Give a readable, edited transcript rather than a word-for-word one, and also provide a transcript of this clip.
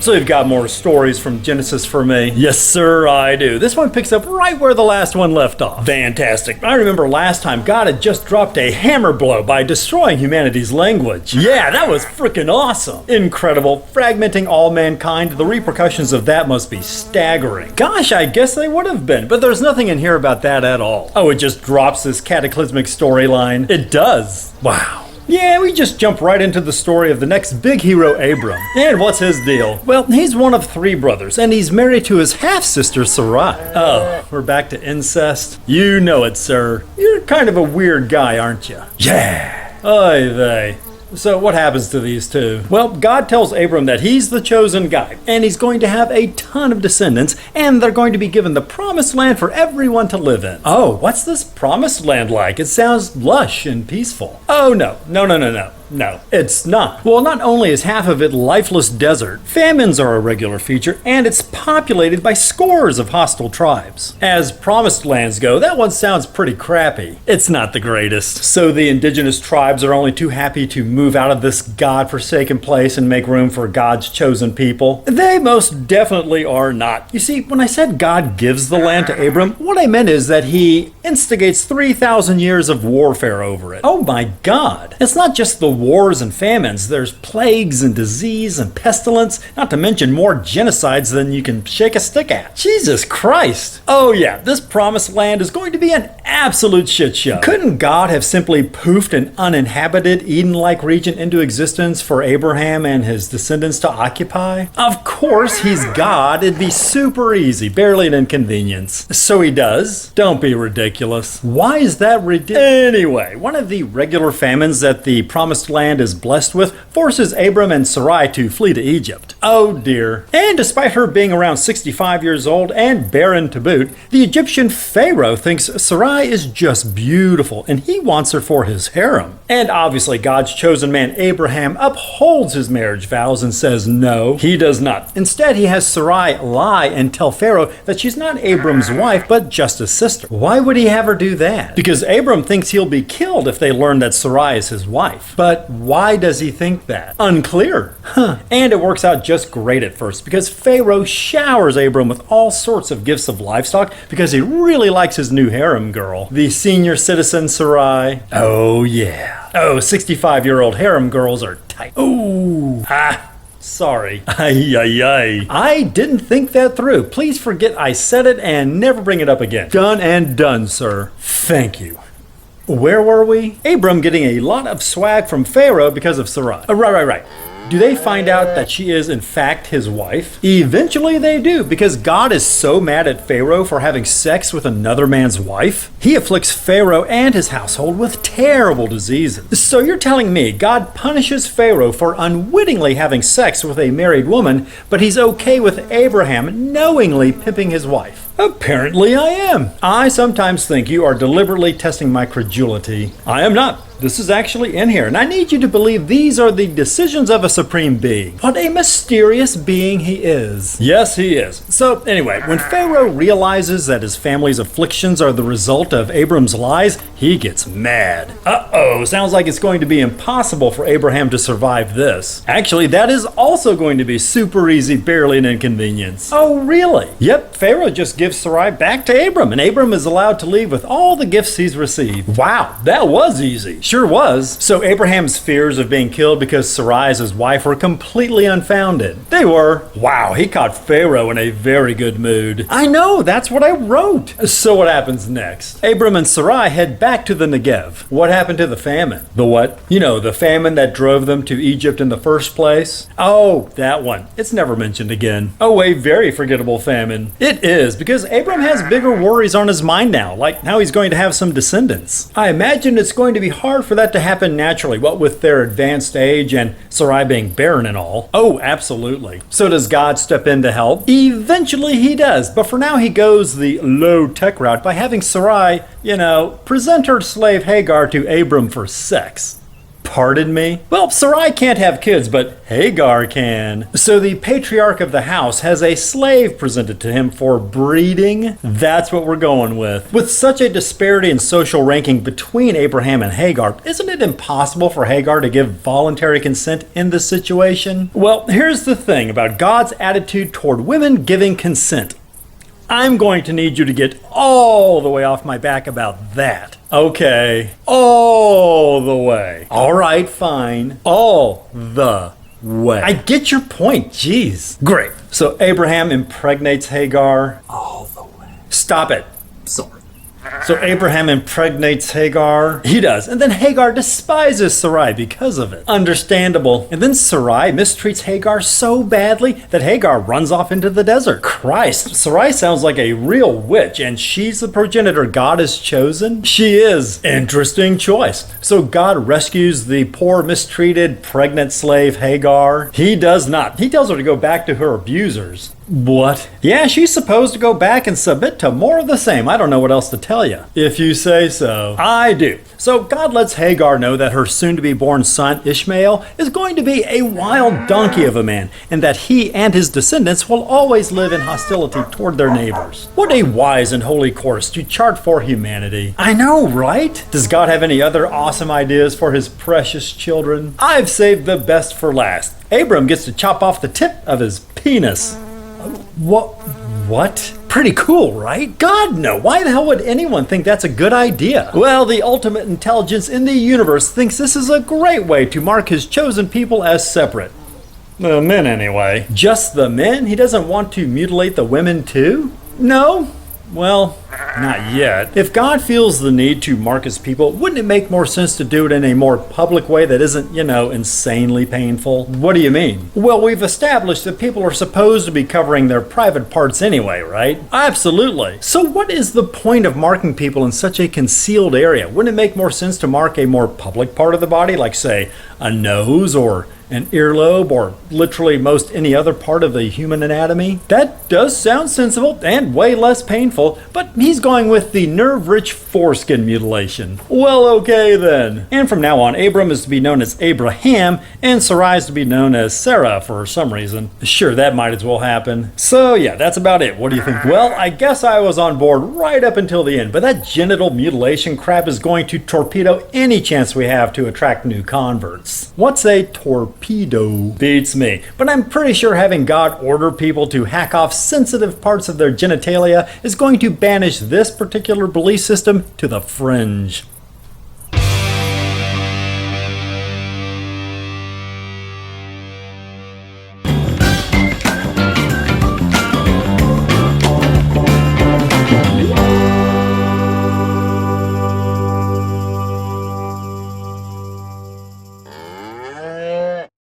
So you've got more stories from Genesis for me? Yes, sir, I do. This one picks up right where the last one left off. Fantastic. I remember last time God had just dropped a hammer blow by destroying humanity's language. Yeah, that was freaking awesome. Incredible. Fragmenting all mankind, the repercussions of that must be staggering. Gosh, I guess they would have been, but there's nothing in here about that at all. Oh, it just drops this cataclysmic storyline. It does. Wow. Yeah, we just jump right into the story of the next big hero, Abram. And what's his deal? Well, he's one of 3 brothers, and he's married to his half-sister, Sarai. Oh, we're back to incest? You know it, sir. You're kind of a weird guy, aren't you? Yeah. Oy vey. So what happens to these two? Well, God tells Abram that he's the chosen guy, and he's going to have a ton of descendants, and they're going to be given the promised land for everyone to live in. Oh, what's this promised land like? It sounds lush and peaceful. Oh, no, it's not. Well, not only is half of it lifeless desert, famines are a regular feature, and it's populated by scores of hostile tribes. As promised lands go, that one sounds pretty crappy. It's not the greatest. So the indigenous tribes are only too happy to move out of this God-forsaken place and make room for God's chosen people? They most definitely are not. You see, when I said God gives the land to Abram, what I meant is that he instigates 3,000 years of warfare over it. Oh my God. It's not just the wars and famines. There's plagues and disease and pestilence, not to mention more genocides than you can shake a stick at. Jesus Christ. Oh yeah, this promised land is going to be an absolute shit show. Couldn't God have simply poofed an uninhabited Eden-like region into existence for Abraham and his descendants to occupy? Of course, he's God. It'd be super easy, barely an inconvenience. So he does. Don't be ridiculous. Why is that ridiculous? Anyway, one of the regular famines that the promised land is blessed with forces Abram and Sarai to flee to Egypt. Oh dear. And despite her being around 65 years old and barren to boot, the Egyptian Pharaoh thinks Sarai is just beautiful and he wants her for his harem. And obviously God's chosen man Abraham upholds his marriage vows and says no, he does not. Instead, he has Sarai lie and tell Pharaoh that she's not Abram's wife but just a sister. Why would he have her do that? Because Abram thinks he'll be killed if they learn that Sarai is his wife. But why does he think that? Unclear. And it works out just great at first because Pharaoh showers Abram with all sorts of gifts of livestock because he really likes his new harem girl, the senior citizen Sarai. Oh yeah. Oh, 65-year-old harem girls are tight. Ooh. Sorry. I didn't think that through. Please forget I said it and never bring it up again. Done and done, sir. Thank you. Where were we? Abram getting a lot of swag from Pharaoh because of Sarai. Right. Do they find out that she is in fact his wife? Eventually they do, because God is so mad at Pharaoh for having sex with another man's wife. He afflicts Pharaoh and his household with terrible diseases. So you're telling me God punishes Pharaoh for unwittingly having sex with a married woman, but he's okay with Abraham knowingly pimping his wife? Apparently I am. I sometimes think you are deliberately testing my credulity. I am not. This is actually in here, and I need you to believe these are the decisions of a supreme being. What a mysterious being he is. Yes, he is. So anyway, when Pharaoh realizes that his family's afflictions are the result of Abram's lies, he gets mad. Uh-oh, sounds like it's going to be impossible for Abraham to survive this. Actually, that is also going to be super easy, barely an inconvenience. Oh, really? Yep, Pharaoh just gives Sarai back to Abram, and Abram is allowed to leave with all the gifts he's received. Wow, that was easy. Sure was. So Abraham's fears of being killed because Sarai is his wife were completely unfounded. They were. Wow, he caught Pharaoh in a very good mood. I know, that's what I wrote. So what happens next? Abram and Sarai head back to the Negev. What happened to the famine? The what? You know, the famine that drove them to Egypt in the first place? Oh, that one. It's never mentioned again. Oh, a very forgettable famine. It is, because Abram has bigger worries on his mind now, like how he's going to have some descendants. I imagine it's going to be hard for that to happen naturally, what with their advanced age and Sarai being barren and all. Oh, absolutely. So does God step in to help? Eventually he does, but for now he goes the low-tech route by having Sarai, present her slave Hagar to Abram for sex. Pardon me? Well, Sarai can't have kids, but Hagar can. So the patriarch of the house has a slave presented to him for breeding. That's what we're going with. With such a disparity in social ranking between Abraham and Hagar, isn't it impossible for Hagar to give voluntary consent in this situation? Well, here's the thing about God's attitude toward women giving consent. I'm going to need you to get all the way off my back about that. Okay, all the way. All right, fine. All the way. I get your point, jeez. Great. So Abraham impregnates Hagar. All the way. Stop it. Sorry. So Abraham impregnates Hagar. He does. And then Hagar despises Sarai because of it. Understandable. And then Sarai mistreats Hagar so badly that Hagar runs off into the desert. Christ, Sarai sounds like a real witch, and she's the progenitor God has chosen? She is. Interesting choice. So God rescues the poor, mistreated, pregnant slave Hagar? He does not. He tells her to go back to her abusers. What? Yeah, she's supposed to go back and submit to more of the same. I don't know what else to tell you. If you say so. I do. So God lets Hagar know that her soon-to-be-born son, Ishmael, is going to be a wild donkey of a man, and that he and his descendants will always live in hostility toward their neighbors. What a wise and holy course to chart for humanity. I know, right? Does God have any other awesome ideas for his precious children? I've saved the best for last. Abram gets to chop off the tip of his penis. What? Pretty cool, right? God, no. Why the hell would anyone think that's a good idea? Well, the ultimate intelligence in the universe thinks this is a great way to mark his chosen people as separate. The men, anyway. Just the men? He doesn't want to mutilate the women, too? No? Well, not yet. If God feels the need to mark his people, wouldn't it make more sense to do it in a more public way that isn't, insanely painful? What do you mean? Well, we've established that people are supposed to be covering their private parts anyway, right? Absolutely. So what is the point of marking people in such a concealed area? Wouldn't it make more sense to mark a more public part of the body, like, say, a nose or an earlobe, or literally most any other part of the human anatomy? That does sound sensible and way less painful, but he's going with the nerve-rich foreskin mutilation. Well, okay then. And from now on, Abram is to be known as Abraham, and Sarai is to be known as Sarah for some reason. Sure, that might as well happen. So yeah, that's about it. What do you think? Well, I guess I was on board right up until the end, but that genital mutilation crap is going to torpedo any chance we have to attract new converts. What's a torpedo? Beats me. But I'm pretty sure having God order people to hack off sensitive parts of their genitalia is going to banish this particular belief system to the fringe.